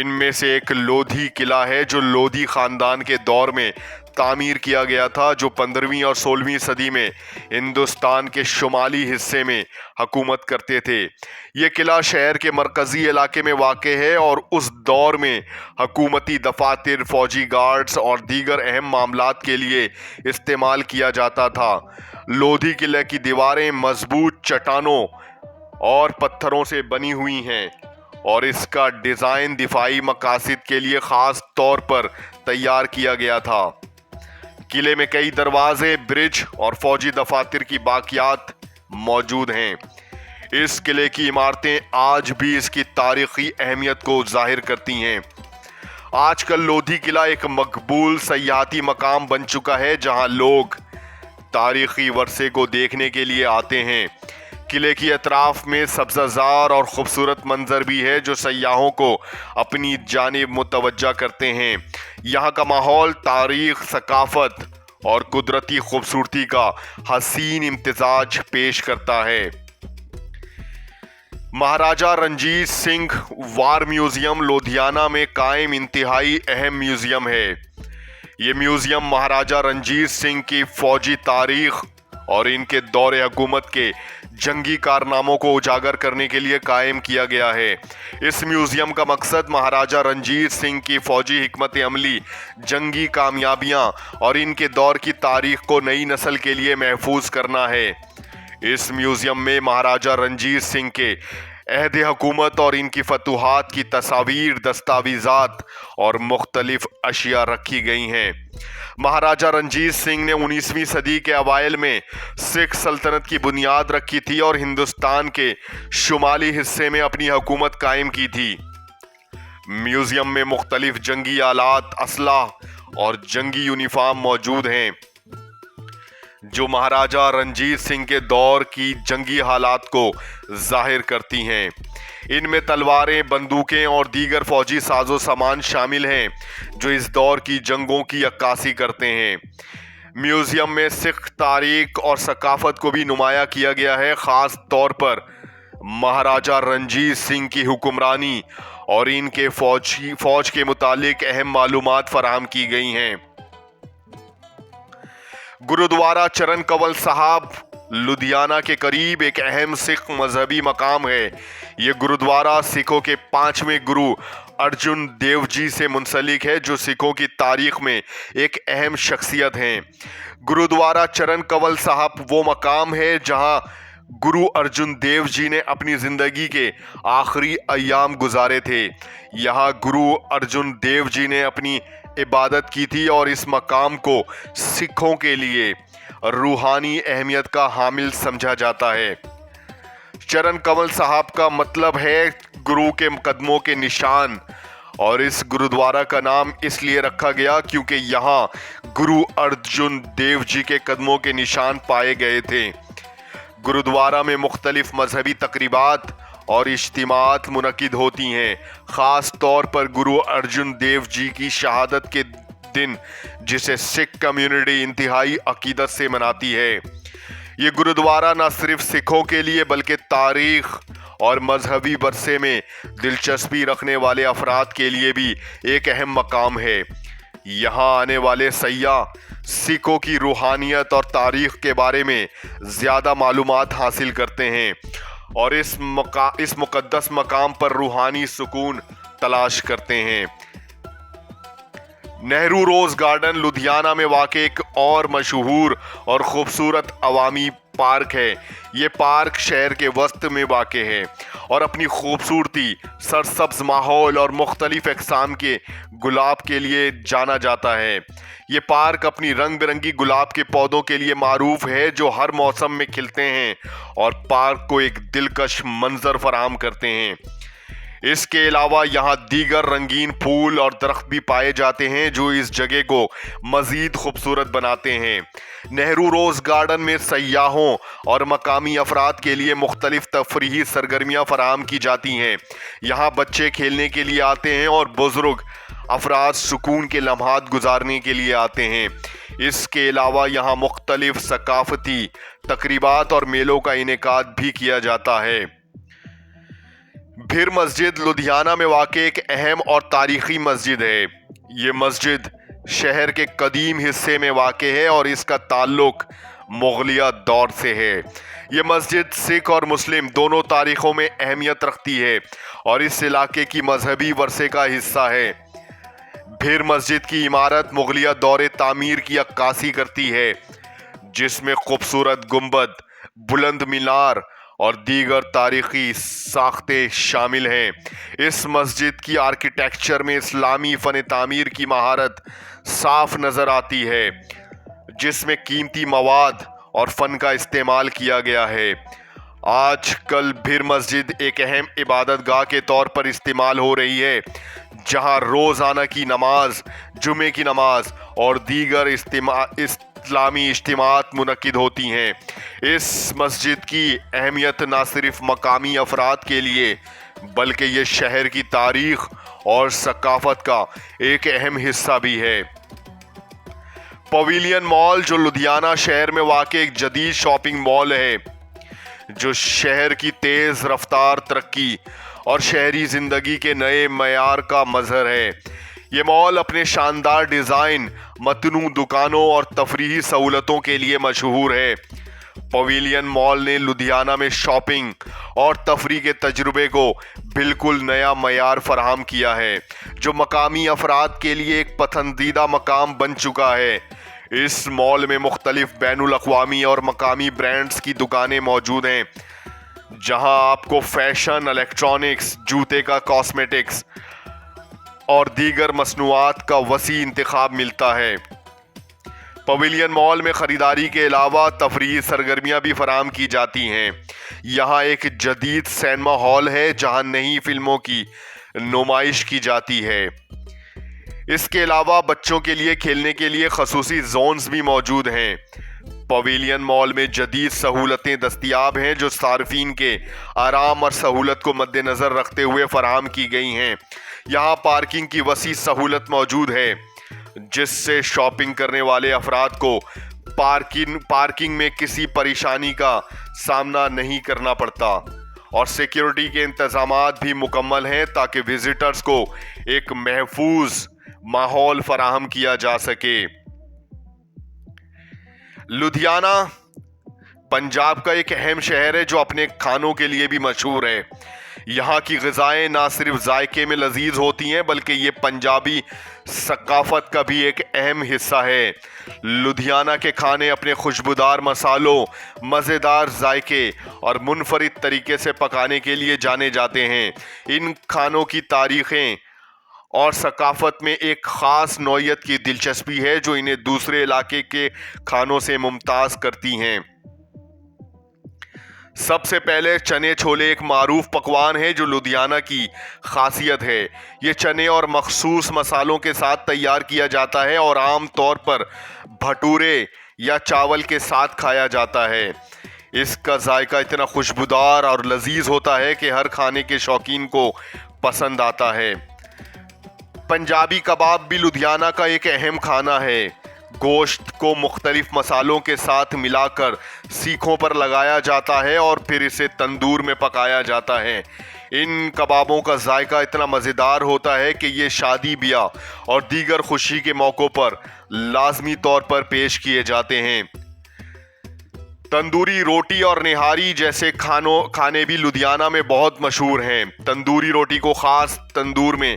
ان میں سے ایک لودھی قلعہ ہے جو لودھی خاندان کے دور میں تعمیر کیا گیا تھا، جو 15ویں اور 16ویں صدی میں ہندوستان کے شمالی حصے میں حکومت کرتے تھے۔ یہ قلعہ شہر کے مرکزی علاقے میں واقع ہے اور اس دور میں حکومتی دفاتر، فوجی گارڈز اور دیگر اہم معاملات کے لیے استعمال کیا جاتا تھا۔ لودھی قلعے کی دیواریں مضبوط چٹانوں اور پتھروں سے بنی ہوئی ہیں اور اس کا ڈیزائن دفاعی مقاصد کے لیے خاص طور پر تیار کیا گیا تھا۔ قلعے میں کئی دروازے، برج اور فوجی دفاتر کی باقیات موجود ہیں۔ اس قلعے کی عمارتیں آج بھی اس کی تاریخی اہمیت کو ظاہر کرتی ہیں۔ آج کل لودھی قلعہ ایک مقبول سیاحتی مقام بن چکا ہے جہاں لوگ تاریخی ورثے کو دیکھنے کے لیے آتے ہیں۔ قلعے کی اطراف میں سبزہ زار اور خوبصورت منظر بھی ہے جو سیاحوں کو اپنی جانب متوجہ کرتے ہیں۔ یہاں کا ماحول تاریخ، ثقافت اور قدرتی خوبصورتی کا حسین امتزاج پیش کرتا ہے۔ مہاراجہ رنجیت سنگھ وار میوزیم لدھیانہ میں قائم انتہائی اہم میوزیم ہے۔ یہ میوزیم مہاراجہ رنجیت سنگھ کی فوجی تاریخ اور ان کے دور حکومت کے جنگی کارناموں کو اجاگر کرنے کے لیے قائم کیا گیا ہے۔ اس میوزیم کا مقصد مہاراجہ رنجیت سنگھ کی فوجی حکمت عملی، جنگی کامیابیاں اور ان کے دور کی تاریخ کو نئی نسل کے لیے محفوظ کرنا ہے۔ اس میوزیم میں مہاراجہ رنجیت سنگھ کے عہد حکومت اور ان کی فتوحات کی تصاویر، دستاویزات اور مختلف اشیاء رکھی گئی ہیں۔ مہاراجہ رنجیت سنگھ نے 19ویں صدی کے اوائل میں سکھ سلطنت کی بنیاد رکھی تھی اور ہندوستان کے شمالی حصے میں اپنی حکومت قائم کی تھی۔ میوزیم میں مختلف جنگی آلات، اسلحہ اور جنگی یونیفارم موجود ہیں جو مہاراجہ رنجیت سنگھ کے دور کی جنگی حالات کو ظاہر کرتی ہیں۔ ان میں تلواریں، بندوقیں اور دیگر فوجی ساز و سامان شامل ہیں جو اس دور کی جنگوں کی عکاسی کرتے ہیں۔ میوزیم میں سکھ تاریخ اور ثقافت کو بھی نمایاں کیا گیا ہے، خاص طور پر مہاراجہ رنجیت سنگھ کی حکمرانی اور ان کے فوج کے متعلق اہم معلومات فراہم کی گئی ہیں۔ گرودوارہ چرن کنول صاحب لدھیانہ کے قریب ایک اہم سکھ مذہبی مقام ہے۔ یہ گرودوارہ سکھوں کے 5ویں گرو ارجن دیو جی سے منسلک ہے جو سکھوں کی تاریخ میں ایک اہم شخصیت ہیں۔ گرودوارہ چرن کنول صاحب وہ مقام ہے جہاں گرو ارجن دیو جی نے اپنی زندگی کے آخری ایام گزارے تھے۔ یہاں گرو ارجن دیو جی نے اپنی عبادت کی تھی اور اس مقام کو سکھوں کے لیے روحانی اہمیت کا حامل سمجھا جاتا ہے۔ چرن کنول صاحب کا مطلب ہے گرو کے قدموں کے نشان اور اس گرودوارہ کا نام اس لیے رکھا گیا کیونکہ یہاں گرو ارجن دیو جی کے قدموں کے نشان پائے گئے تھے۔ گرودوارہ میں مختلف مذہبی تقریبات اور اجتماعات منعقد ہوتی ہیں، خاص طور پر گرو ارجن دیو جی کی شہادت کے دن جسے سکھ کمیونٹی انتہائی عقیدت سے مناتی ہے۔ یہ گرودوارہ نہ صرف سکھوں کے لیے بلکہ تاریخ اور مذہبی ورثے میں دلچسپی رکھنے والے افراد کے لیے بھی ایک اہم مقام ہے۔ یہاں آنے والے سیاح سکھوں کی روحانیت اور تاریخ کے بارے میں زیادہ معلومات حاصل کرتے ہیں اور اس مقدس مقام پر روحانی سکون تلاش کرتے ہیں۔ نہرو روز گارڈن لدھیانہ میں واقع ایک اور مشہور اور خوبصورت عوامی پارک ہے۔ یہ پارک شہر کے وسط میں واقع ہے اور اپنی خوبصورتی، سرسبز ماحول اور مختلف اقسام کے گلاب کے لیے جانا جاتا ہے۔ یہ پارک اپنی رنگ برنگی گلاب کے پودوں کے لیے معروف ہے جو ہر موسم میں کھلتے ہیں اور پارک کو ایک دلکش منظر فراہم کرتے ہیں۔ اس کے علاوہ یہاں دیگر رنگین پھول اور درخت بھی پائے جاتے ہیں جو اس جگہ کو مزید خوبصورت بناتے ہیں۔ نہرو روز گارڈن میں سیاحوں اور مقامی افراد کے لیے مختلف تفریحی سرگرمیاں فراہم کی جاتی ہیں۔ یہاں بچے کھیلنے کے لیے آتے ہیں اور بزرگ افراد سکون کے لمحات گزارنے کے لیے آتے ہیں۔ اس کے علاوہ یہاں مختلف ثقافتی تقریبات اور میلوں کا انعقاد بھی کیا جاتا ہے۔ بھر مسجد لدھیانہ میں واقع ایک اہم اور تاریخی مسجد ہے۔ یہ مسجد شہر کے قدیم حصے میں واقع ہے اور اس کا تعلق مغلیہ دور سے ہے۔ یہ مسجد سکھ اور مسلم دونوں تاریخوں میں اہمیت رکھتی ہے اور اس علاقے کی مذہبی ورثے کا حصہ ہے۔ بھر مسجد کی عمارت مغلیہ دور تعمیر کی عکاسی کرتی ہے، جس میں خوبصورت گنبد، بلند مینار اور دیگر تاریخی ساختیں شامل ہیں۔ اس مسجد کی آرکیٹیکچر میں اسلامی فن تعمیر کی مہارت صاف نظر آتی ہے، جس میں قیمتی مواد اور فن کا استعمال کیا گیا ہے۔ آج کل بھر مسجد ایک اہم عبادت گاہ کے طور پر استعمال ہو رہی ہے، جہاں روزانہ کی نماز، جمعے کی نماز اور دیگر اسلامی اجتماعات منعقد ہوتی ہیں۔ اس مسجد کی اہمیت نہ صرف مقامی افراد کے لیے بلکہ یہ شہر کی تاریخ اور ثقافت کا ایک اہم حصہ بھی ہے۔ پویلین مال، جو لدھیانہ شہر میں واقع ایک جدید شاپنگ مال ہے، جو شہر کی تیز رفتار ترقی اور شہری زندگی کے نئے معیار کا مظہر ہے۔ یہ مال اپنے شاندار ڈیزائن، متنوع دکانوں اور تفریحی سہولتوں کے لیے مشہور ہے۔ پویلین مال نے لدھیانہ میں شاپنگ اور تفریح کے تجربے کو بالکل نیا معیار فراہم کیا ہے، جو مقامی افراد کے لیے ایک پسندیدہ مقام بن چکا ہے۔ اس مال میں مختلف بین الاقوامی اور مقامی برانڈز کی دکانیں موجود ہیں، جہاں آپ کو فیشن، الیکٹرانکس، جوتے کا کاسمیٹکس اور دیگر مصنوعات کا وسیع انتخاب ملتا ہے۔ پویلین مال میں خریداری کے علاوہ تفریحی سرگرمیاں بھی فراہم کی جاتی ہیں۔ یہاں ایک جدید سینما ہال ہے جہاں نئی فلموں کی نمائش کی جاتی ہے۔ اس کے علاوہ بچوں کے لیے کھیلنے کے لیے خصوصی زونز بھی موجود ہیں۔ پویلین مال میں جدید سہولتیں دستیاب ہیں جو صارفین کے آرام اور سہولت کو مد نظر رکھتے ہوئے فراہم کی گئی ہیں۔ یہاں پارکنگ کی وسیع سہولت موجود ہے، جس سے شاپنگ کرنے والے افراد کو پارکنگ میں کسی پریشانی کا سامنا نہیں کرنا پڑتا، اور سیکیورٹی کے انتظامات بھی مکمل ہیں تاکہ وزٹرز کو ایک محفوظ ماحول فراہم کیا جا سکے۔ لدھیانہ پنجاب کا ایک اہم شہر ہے جو اپنے کھانوں کے لیے بھی مشہور ہے۔ یہاں کی غذائیں نہ صرف ذائقے میں لذیذ ہوتی ہیں بلکہ یہ پنجابی ثقافت کا بھی ایک اہم حصہ ہے۔ لدھیانہ کے کھانے اپنے خوشبودار مسالوں، مزیدار ذائقے اور منفرد طریقے سے پکانے کے لیے جانے جاتے ہیں۔ ان کھانوں کی تاریخیں اور ثقافت میں ایک خاص نوعیت کی دلچسپی ہے جو انہیں دوسرے علاقے کے کھانوں سے ممتاز کرتی ہیں۔ سب سے پہلے چنے چھولے ایک معروف پکوان ہے جو لدھیانہ کی خاصیت ہے۔ یہ چنے اور مخصوص مسالوں کے ساتھ تیار کیا جاتا ہے اور عام طور پر بھٹورے یا چاول کے ساتھ کھایا جاتا ہے۔ اس کا ذائقہ اتنا خوشبودار اور لذیذ ہوتا ہے کہ ہر کھانے کے شوقین کو پسند آتا ہے۔ پنجابی کباب بھی لدھیانہ کا ایک اہم کھانا ہے۔ گوشت کو مختلف مسالوں کے ساتھ ملا کر سیخوں پر لگایا جاتا ہے اور پھر اسے تندور میں پکایا جاتا ہے۔ ان کبابوں کا ذائقہ اتنا مزیدار ہوتا ہے کہ یہ شادی، بیاہ اور دیگر خوشی کے موقعوں پر لازمی طور پر پیش کیے جاتے ہیں۔ تندوری روٹی اور نہاری جیسے کھانے بھی لدھیانہ میں بہت مشہور ہیں۔ تندوری روٹی کو خاص تندور میں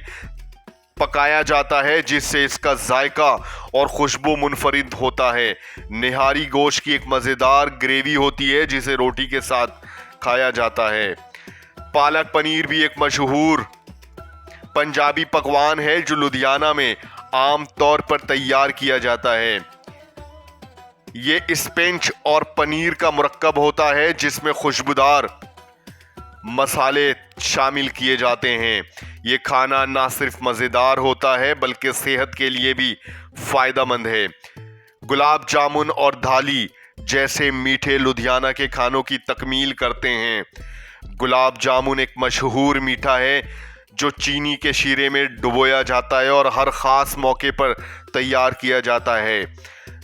پکایا جاتا ہے جس سے اس کا ذائقہ اور خوشبو منفرد ہوتا ہے۔ نہاری گوشت کی ایک مزیدار گریوی ہوتی ہے جسے روٹی کے ساتھ کھایا جاتا ہے۔ پالک پنیر بھی ایک مشہور پنجابی پکوان ہے جو لدھیانہ میں عام طور پر تیار کیا جاتا ہے۔ یہ اسپینچ اور پنیر کا مرکب ہوتا ہے جس میں خوشبودار مسالے شامل کیے جاتے ہیں۔ یہ کھانا نہ صرف مزیدار ہوتا ہے بلکہ صحت کے لیے بھی فائدہ مند ہے۔ گلاب جامن اور دھالی جیسے میٹھے لدھیانہ کے کھانوں کی تکمیل کرتے ہیں۔ گلاب جامن ایک مشہور میٹھا ہے جو چینی کے شیرے میں ڈبویا جاتا ہے اور ہر خاص موقع پر تیار کیا جاتا ہے۔